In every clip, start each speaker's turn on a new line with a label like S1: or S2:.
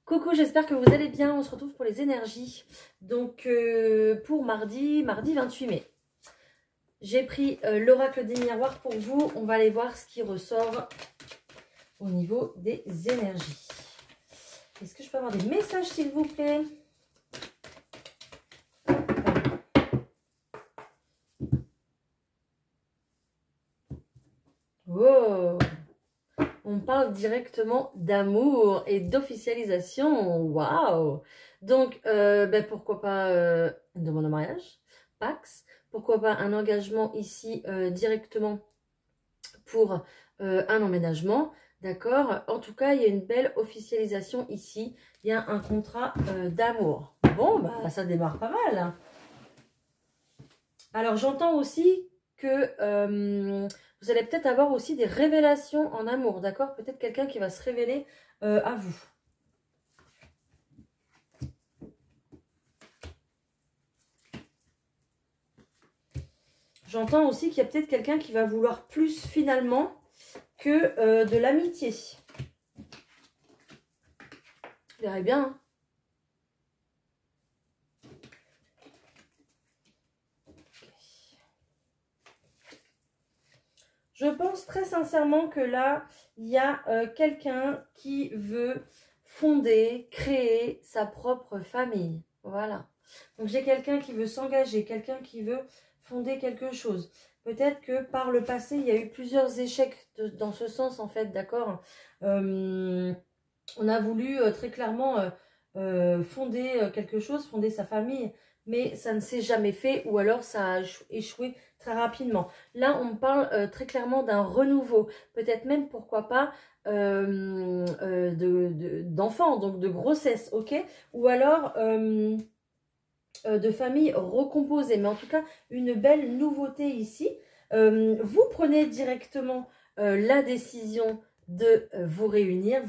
S1: Coucou, j'espère que vous allez bien. On se retrouve pour les énergies. Donc, pour mardi 28 mai. J'ai pris l'oracle des miroirs pour vous. On va aller voir ce qui ressort au niveau des énergies. Est-ce que je peux avoir des messages, s'il vous plaît? Wow! On parle directement d'amour et d'officialisation. Waouh! Donc, pourquoi pas une demande en mariage, Pax. Pourquoi pas un engagement ici directement pour un emménagement. D'accord? En tout cas, il y a une belle officialisation ici. Il y a un contrat d'amour. Bon, bah ça démarre pas mal. Alors, j'entends aussi que vous allez peut-être avoir aussi des révélations en amour, d'accord? Peut-être quelqu'un qui va se révéler à vous. J'entends aussi qu'il y a peut-être quelqu'un qui va vouloir plus finalement que de l'amitié. Vous verrez bien. Hein. Je pense très sincèrement que là, il y a quelqu'un qui veut fonder, créer sa propre famille. Voilà. Donc j'ai quelqu'un qui veut s'engager, quelqu'un qui veut fonder quelque chose. Peut-être que par le passé, il y a eu plusieurs échecs dans ce sens, en fait, d'accord. On a voulu très clairement fonder quelque chose, fonder sa famille, mais ça ne s'est jamais fait ou alors ça a échoué très rapidement. Là, on parle très clairement d'un renouveau, peut-être même, pourquoi pas, d'enfants, donc de grossesse, ok? Ou alors de famille recomposée, mais en tout cas, une belle nouveauté ici. Vous prenez directement la décision de vous réunir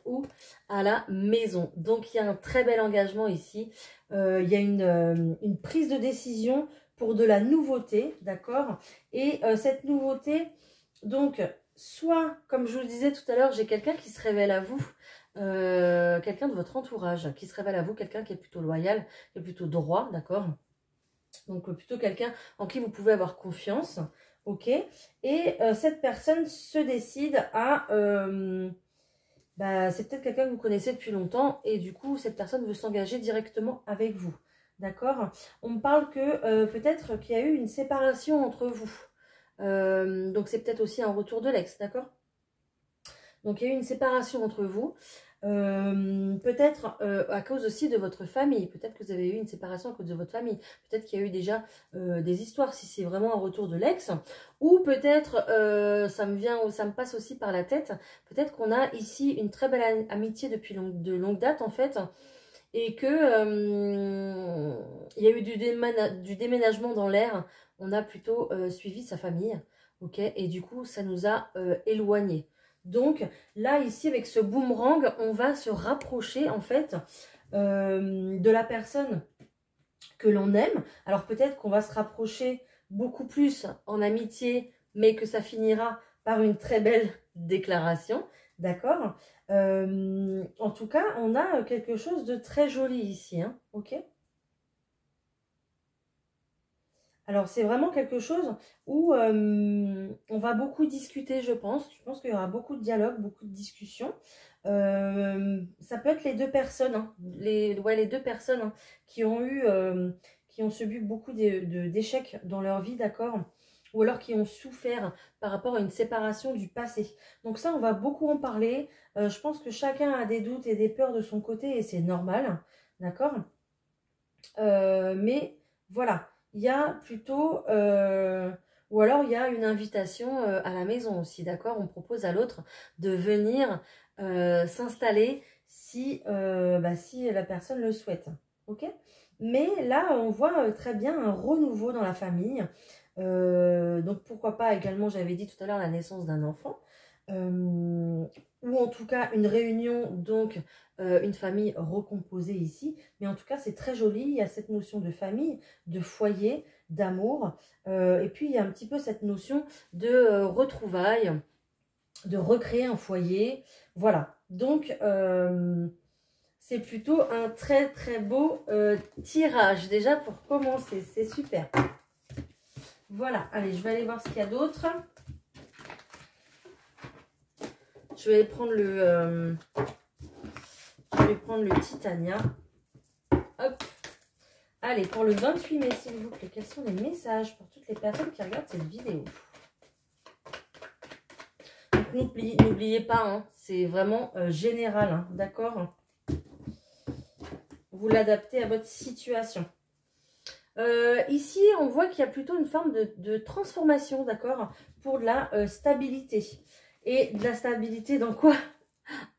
S1: où? À la maison. Donc, il y a un très bel engagement ici. Il y a une prise de décision pour de la nouveauté, d'accord? Et cette nouveauté, donc, soit, comme je vous le disais tout à l'heure, j'ai quelqu'un qui se révèle à vous, quelqu'un de votre entourage qui se révèle à vous, quelqu'un qui est plutôt loyal, qui est plutôt droit, d'accord? Donc, plutôt quelqu'un en qui vous pouvez avoir confiance, ok? Et cette personne se décide à... c'est peut-être quelqu'un que vous connaissez depuis longtemps et du coup, cette personne veut s'engager directement avec vous. D'accord? On me parle que peut-être qu'il y a eu une séparation entre vous. Donc, c'est peut-être aussi un retour de l'ex, d'accord? Donc, il y a eu une séparation entre vous. Peut-être à cause aussi de votre famille. Peut-être que vous avez eu une séparation à cause de votre famille. Peut-être qu'il y a eu déjà des histoires, si c'est vraiment un retour de l'ex. Ou peut-être, ça me passe aussi par la tête, peut-être qu'on a ici une très belle amitié depuis de longue date, en fait. Et que il y a eu du déménagement dans l'air. On a plutôt suivi sa famille. Ok, et du coup, ça nous a éloignés. Donc là, ici, avec ce boomerang, on va se rapprocher, en fait, de la personne que l'on aime. Alors peut-être qu'on va se rapprocher beaucoup plus en amitié, mais que ça finira par une très belle déclaration. D'accord? En tout cas, on a quelque chose de très joli ici. Hein, ok? Alors, c'est vraiment quelque chose où on va beaucoup discuter, je pense. Je pense qu'il y aura beaucoup de dialogue, beaucoup de discussions. Ça peut être les deux personnes, hein, les deux personnes hein, qui ont subi beaucoup d'échecs dans leur vie, d'accord? Ou alors qui ont souffert par rapport à une séparation du passé. Donc ça, on va beaucoup en parler. Je pense que chacun a des doutes et des peurs de son côté et c'est normal, d'accord? Mais voilà. Il y a plutôt, ou alors il y a une invitation à la maison aussi, d'accord? On propose à l'autre de venir s'installer si la personne le souhaite, ok? Mais là, on voit très bien un renouveau dans la famille. Donc pourquoi pas également, j'avais dit tout à l'heure, la naissance d'un enfant. Ou en tout cas une réunion, donc une famille recomposée ici. Mais en tout cas, c'est très joli. Il y a cette notion de famille, de foyer, d'amour. Et puis, il y a un petit peu cette notion de retrouvailles, de recréer un foyer. Voilà. Donc, c'est plutôt un très très beau tirage déjà pour commencer. C'est super. Voilà, allez, je vais aller voir ce qu'il y a d'autre. Je vais prendre le Titania. Hop. Allez, pour le 28 mai, s'il vous plaît, quels sont les messages pour toutes les personnes qui regardent cette vidéo? N'oubliez pas, hein, c'est vraiment général, hein, d'accord? Vous l'adaptez à votre situation. Ici, on voit qu'il y a plutôt une forme de transformation, d'accord? Pour de la stabilité. Et de la stabilité dans quoi?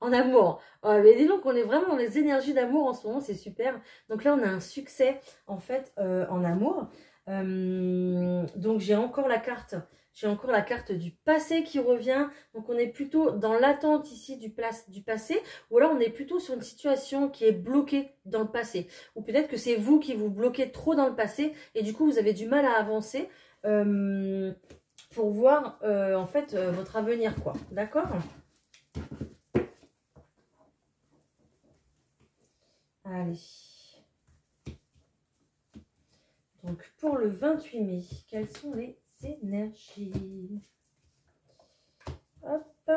S1: En amour. Oh, mais dis donc, on est vraiment dans les énergies d'amour en ce moment, c'est super. Donc là, on a un succès, en fait, en amour. Donc, j'ai encore la carte du passé qui revient. Donc, on est plutôt dans l'attente ici du passé. Ou alors, on est plutôt sur une situation qui est bloquée dans le passé. Ou peut-être que c'est vous qui vous bloquez trop dans le passé. Et du coup, vous avez du mal à avancer pour voir, en fait, votre avenir, quoi. D'accord ? Allez. Donc, pour le 28 mai, quelles sont les énergies? Hop.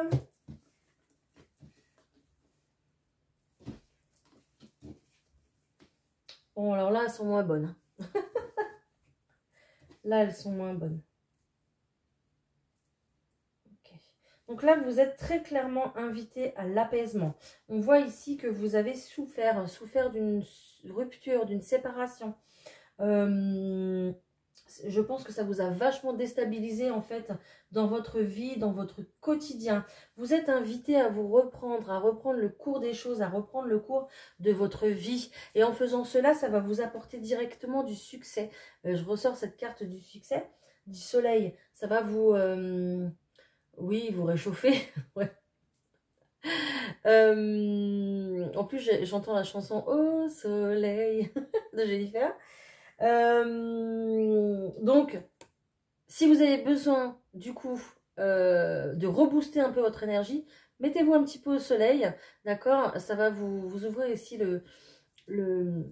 S1: Bon, alors là, elles sont moins bonnes. Là, elles sont moins bonnes. Ok. Donc là, vous êtes très clairement invité à l'apaisement. On voit ici que vous avez souffert d'une rupture, d'une séparation. Je pense que ça vous a vachement déstabilisé en fait dans votre vie, dans votre quotidien. Vous êtes invité à vous reprendre, à reprendre le cours des choses, à reprendre le cours de votre vie. Et en faisant cela, ça va vous apporter directement du succès. Je ressors cette carte du succès, du soleil. Ça va vous, oui, vous réchauffer. Ouais. En plus, j'entends la chanson Au soleil de Jennifer. Donc, si vous avez besoin, du coup, de rebooster un peu votre énergie, mettez-vous un petit peu au soleil, d'accord? Ça va vous ouvrir ici le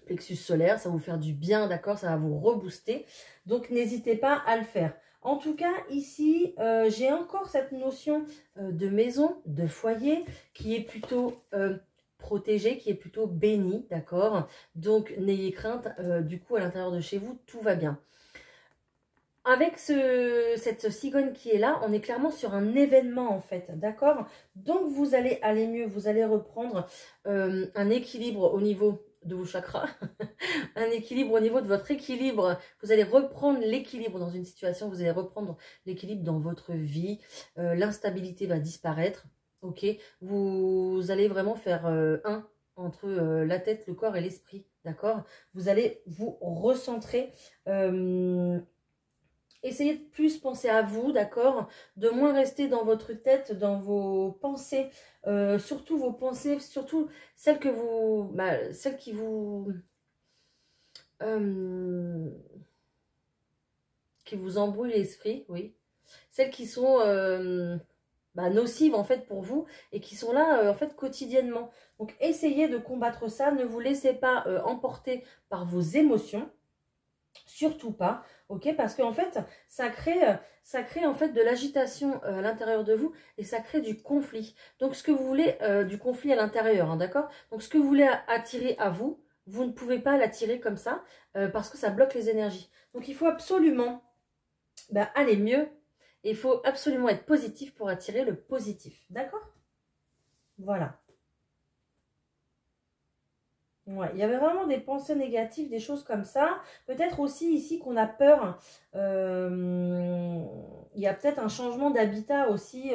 S1: plexus solaire, ça va vous faire du bien, d'accord? Ça va vous rebooster. Donc, n'hésitez pas à le faire. En tout cas, ici, j'ai encore cette notion de maison, de foyer, qui est plutôt protégé, qui est plutôt béni, d'accord? Donc, n'ayez crainte, du coup, à l'intérieur de chez vous, tout va bien. Avec cette cigogne qui est là, on est clairement sur un événement, en fait, d'accord? Donc, vous allez aller mieux, vous allez reprendre un équilibre au niveau de vos chakras, un équilibre au niveau de votre équilibre. Vous allez reprendre l'équilibre dans une situation, vous allez reprendre l'équilibre dans votre vie. L'instabilité va disparaître, ok? Vous allez vraiment faire un entre la tête, le corps et l'esprit, d'accord? Vous allez vous recentrer. Essayez de plus penser à vous, d'accord? De moins rester dans votre tête, dans vos pensées. Surtout vos pensées, surtout celles que vous... celles qui vous... qui vous embrouillent l'esprit, oui. Celles qui sont nocives, en fait, pour vous et qui sont là, en fait, quotidiennement. Donc, essayez de combattre ça. Ne vous laissez pas emporter par vos émotions. Surtout pas, ok? Parce qu'en fait, ça crée en fait de l'agitation à l'intérieur de vous et ça crée du conflit. Donc, ce que vous voulez, du conflit à l'intérieur, hein, d'accord? Donc, ce que vous voulez attirer à vous, vous ne pouvez pas l'attirer comme ça parce que ça bloque les énergies. Donc, il faut absolument aller mieux et il faut absolument être positif pour attirer le positif, d'accord? Voilà. Ouais, il y avait vraiment des pensées négatives, des choses comme ça. Peut-être aussi ici qu'on a peur. Il y a peut-être un changement d'habitat aussi.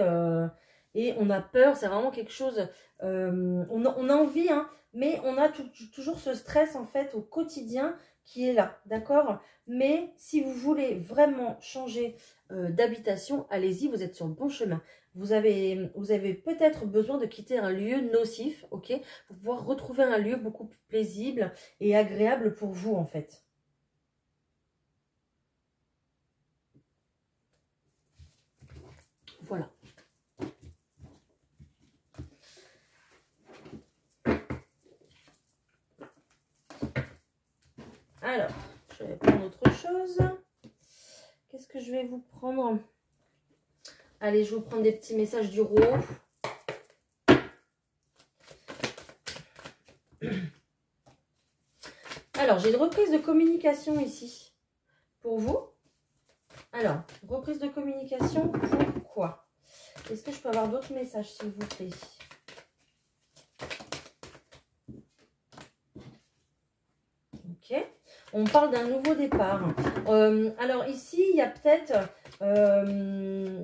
S1: Et on a peur, c'est vraiment quelque chose... on a envie, hein, mais on a toujours ce stress en fait au quotidien qui est là, d'accord? Mais si vous voulez vraiment changer d'habitation, allez-y, vous êtes sur le bon chemin. Vous avez peut-être besoin de quitter un lieu nocif, ok, pour pouvoir retrouver un lieu beaucoup plus paisible et agréable pour vous, en fait. Voilà. Alors, je vais prendre autre chose. Qu'est-ce que je vais vous prendre? Allez, je vais vous prendre des petits messages du roi. Alors, j'ai une reprise de communication ici pour vous. Alors, reprise de communication pour quoi? Est-ce que je peux avoir d'autres messages, s'il vous plaît? Ok. On parle d'un nouveau départ. Alors ici, il y a peut-être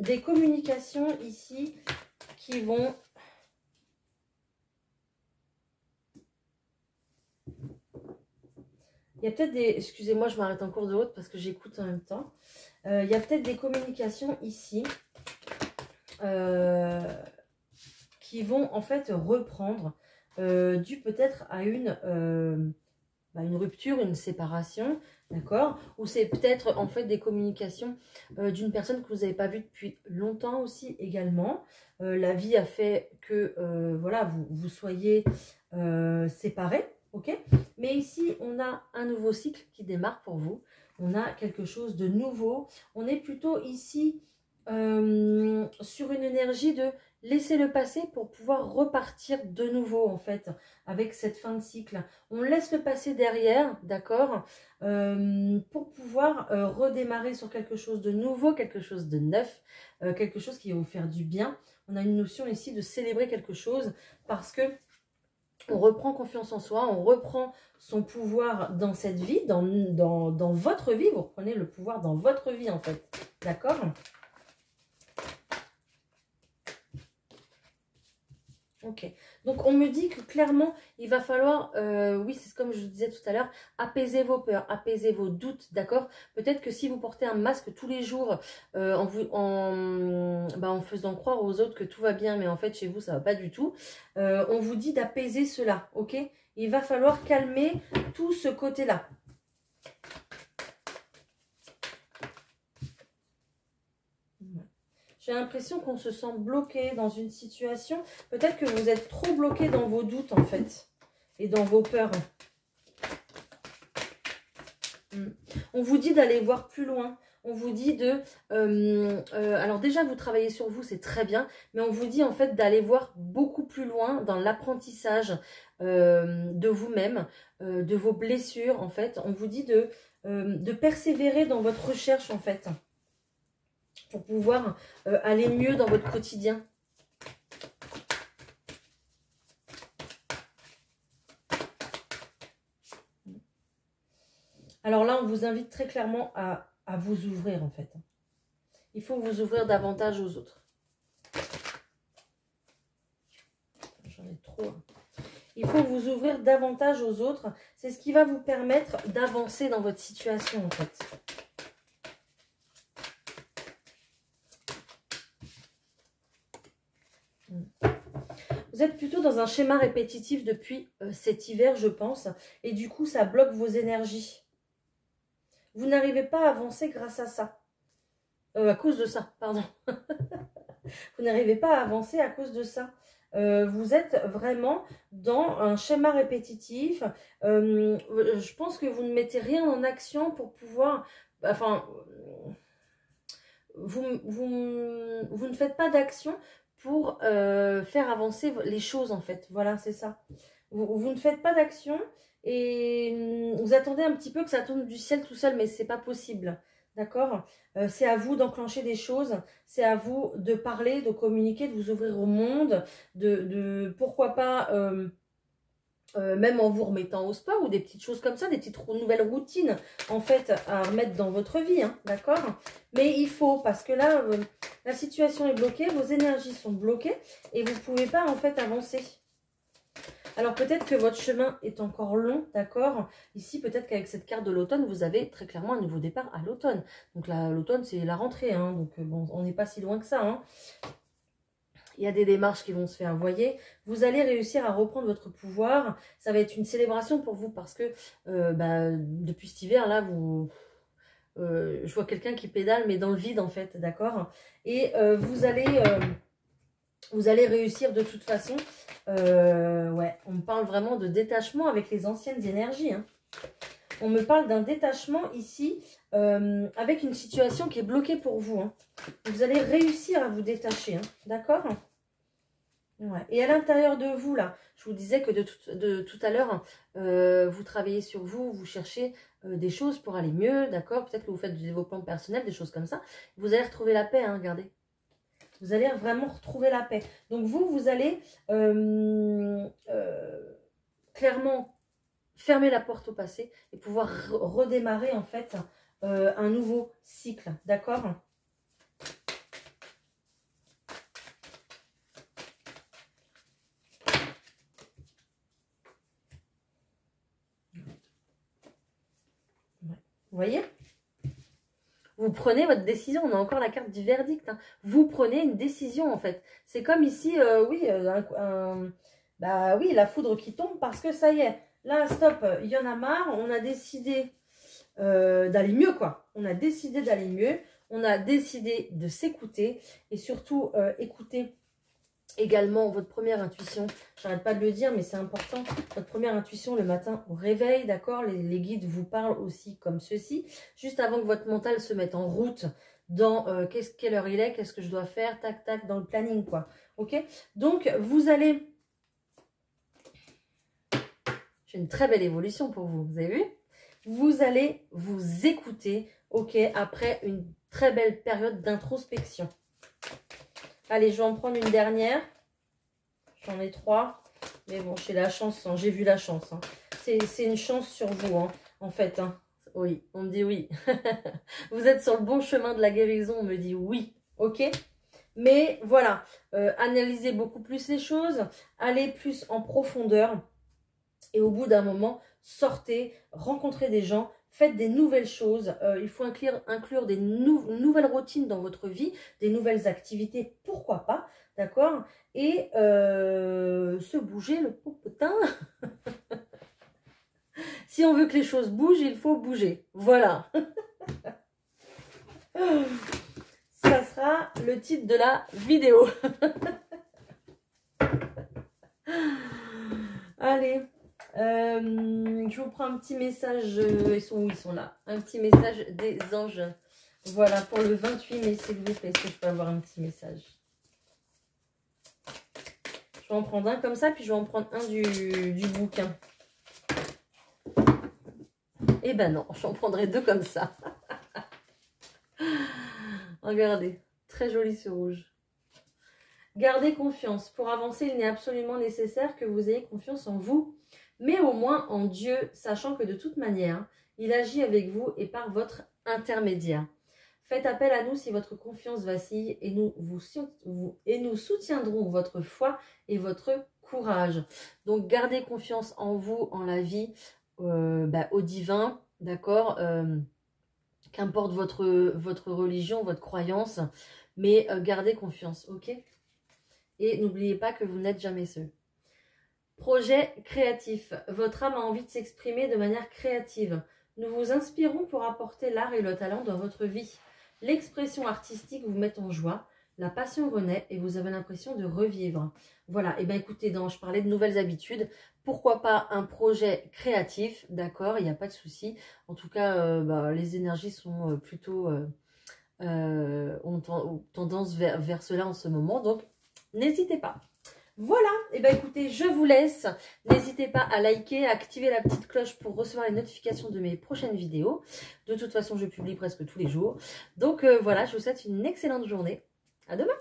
S1: des communications ici qui vont... Il y a peut-être des... Excusez-moi, je m'arrête en cours de route parce que j'écoute en même temps. Il y a peut-être des communications ici qui vont en fait reprendre dû peut-être à une rupture, une séparation, d'accord? Ou c'est peut-être en fait des communications d'une personne que vous n'avez pas vue depuis longtemps aussi également. La vie a fait que voilà, vous soyez séparés, ok? Mais ici, on a un nouveau cycle qui démarre pour vous. On a quelque chose de nouveau. On est plutôt ici sur une énergie de laisser le passer pour pouvoir repartir de nouveau en fait avec cette fin de cycle. On laisse le passé derrière, d'accord, pour pouvoir redémarrer sur quelque chose de nouveau, quelque chose de neuf, quelque chose qui va vous faire du bien. On a une notion ici de célébrer quelque chose parce que on reprend confiance en soi, on reprend son pouvoir dans cette vie, dans votre vie. Vous reprenez le pouvoir dans votre vie en fait, d'accord? Ok, donc on me dit que clairement, il va falloir, oui, c'est comme je vous disais tout à l'heure, apaiser vos peurs, apaiser vos doutes, d'accord? Peut-être que si vous portez un masque tous les jours en faisant croire aux autres que tout va bien, mais en fait chez vous, ça va pas du tout, on vous dit d'apaiser cela, ok? Il va falloir calmer tout ce côté-là. J'ai l'impression qu'on se sent bloqué dans une situation. Peut-être que vous êtes trop bloqué dans vos doutes, en fait. Et dans vos peurs. On vous dit d'aller voir plus loin. On vous dit de... alors déjà, vous travaillez sur vous, c'est très bien. Mais on vous dit, en fait, d'aller voir beaucoup plus loin dans l'apprentissage de vous-même, de vos blessures, en fait. On vous dit de persévérer dans votre recherche, en fait. Pour pouvoir aller mieux dans votre quotidien. Alors là, on vous invite très clairement à vous ouvrir en fait. Il faut vous ouvrir davantage aux autres. J'en ai trop. Il faut vous ouvrir davantage aux autres. C'est ce qui va vous permettre d'avancer dans votre situation en fait. Vous êtes plutôt dans un schéma répétitif depuis cet hiver, je pense. Et du coup, ça bloque vos énergies. Vous n'arrivez pas à avancer grâce à ça. À cause de ça, pardon. Vous n'arrivez pas à avancer à cause de ça. Vous êtes vraiment dans un schéma répétitif. Je pense que vous ne mettez rien en action pour pouvoir... Enfin, vous ne faites pas d'action pour faire avancer les choses en fait. Voilà, c'est ça. Vous ne faites pas d'action et vous attendez un petit peu que ça tombe du ciel tout seul, mais c'est pas possible. D'accord? C'est à vous d'enclencher des choses, c'est à vous de parler, de communiquer, de vous ouvrir au monde, pourquoi pas... même en vous remettant au sport ou des petites choses comme ça, des petites nouvelles routines en fait à remettre dans votre vie, hein, d'accord? Mais il faut, parce que là, la situation est bloquée, vos énergies sont bloquées et vous ne pouvez pas en fait avancer. Alors peut-être que votre chemin est encore long, d'accord? Ici, peut-être qu'avec cette carte de l'automne, vous avez très clairement un nouveau départ à l'automne. Donc l'automne, c'est la rentrée, hein, donc bon, on n'est pas si loin que ça, hein. Il y a des démarches qui vont se faire, vous voyez. Vous allez réussir à reprendre votre pouvoir. Ça va être une célébration pour vous parce que depuis cet hiver, là, je vois quelqu'un qui pédale, mais dans le vide, en fait, d'accord? Et vous allez réussir de toute façon. Ouais, on parle vraiment de détachement avec les anciennes énergies, hein. On me parle d'un détachement ici avec une situation qui est bloquée pour vous. Hein. Vous allez réussir à vous détacher, hein, d'accord? Ouais. Et à l'intérieur de vous, là, je vous disais que de tout à l'heure, vous travaillez sur vous, vous cherchez des choses pour aller mieux, d'accord? Peut-être que vous faites du développement personnel, des choses comme ça. Vous allez retrouver la paix, hein, regardez. Vous allez vraiment retrouver la paix. Donc vous allez clairement fermer la porte au passé et pouvoir redémarrer en fait un nouveau cycle, d'accord? Vous voyez? Vous prenez votre décision. On a encore la carte du verdict. Hein. Vous prenez une décision, en fait. C'est comme ici, bah oui, la foudre qui tombe parce que ça y est. Là, stop, il y en a marre. On a décidé d'aller mieux, quoi. On a décidé d'aller mieux. On a décidé de s'écouter. Et surtout, écouter également votre première intuition. J'arrête pas de le dire, mais c'est important. Votre première intuition le matin au réveil, d'accord? Les guides vous parlent aussi comme ceci. Juste avant que votre mental se mette en route dans quelle heure il est, qu'est-ce que je dois faire, tac, tac, dans le planning, quoi. Ok? Donc, vous allez... J'ai une très belle évolution pour vous, vous avez vu? Vous allez vous écouter, ok, après une très belle période d'introspection. Allez, je vais en prendre une dernière. J'en ai 3. Mais bon, j'ai la chance. Hein. J'ai vu la chance. Hein. C'est une chance sur vous, hein, en fait. Hein. Oui, on me dit oui. Vous êtes sur le bon chemin de la guérison. On me dit oui. Ok? Mais voilà. Analysez beaucoup plus les choses. Allez plus en profondeur. Et au bout d'un moment, sortez, rencontrez des gens. Faites des nouvelles choses. Il faut inclure des nouvelles routines dans votre vie, des nouvelles activités, pourquoi pas, d'accord? Et se bouger le popotin. Si on veut que les choses bougent, il faut bouger. Voilà. Ça sera le titre de la vidéo. Allez. Je vous prends un petit message, ils sont où? Ils sont là. Un petit message des anges. Voilà, pour le 28 mai, s'il vous plaît, est-ce que je peux avoir un petit message? Je vais en prendre un comme ça, puis je vais en prendre un du bouquin. Eh ben non, j'en prendrai 2 comme ça. Regardez, très joli ce rouge. Gardez confiance. Pour avancer, il n'est absolument nécessaire que vous ayez confiance en vous, mais au moins en Dieu, sachant que de toute manière, il agit avec vous et par votre intermédiaire. Faites appel à nous si votre confiance vacille et nous soutiendrons votre foi et votre courage. Donc, gardez confiance en vous, en la vie, au divin, d'accord, qu'importe votre religion, votre croyance, mais gardez confiance, ok? Et n'oubliez pas que vous n'êtes jamais seul. Projet créatif. Votre âme a envie de s'exprimer de manière créative. Nous vous inspirons pour apporter l'art et le talent dans votre vie. L'expression artistique vous met en joie, la passion renaît et vous avez l'impression de revivre. Voilà, et bien écoutez, je parlais de nouvelles habitudes. Pourquoi pas un projet créatif, d'accord, il n'y a pas de souci. En tout cas, les énergies sont plutôt ont tendance vers cela en ce moment, donc n'hésitez pas. Voilà, et bien écoutez, je vous laisse. N'hésitez pas à liker, à activer la petite cloche pour recevoir les notifications de mes prochaines vidéos. De toute façon, je publie presque tous les jours. Donc voilà, je vous souhaite une excellente journée. À demain!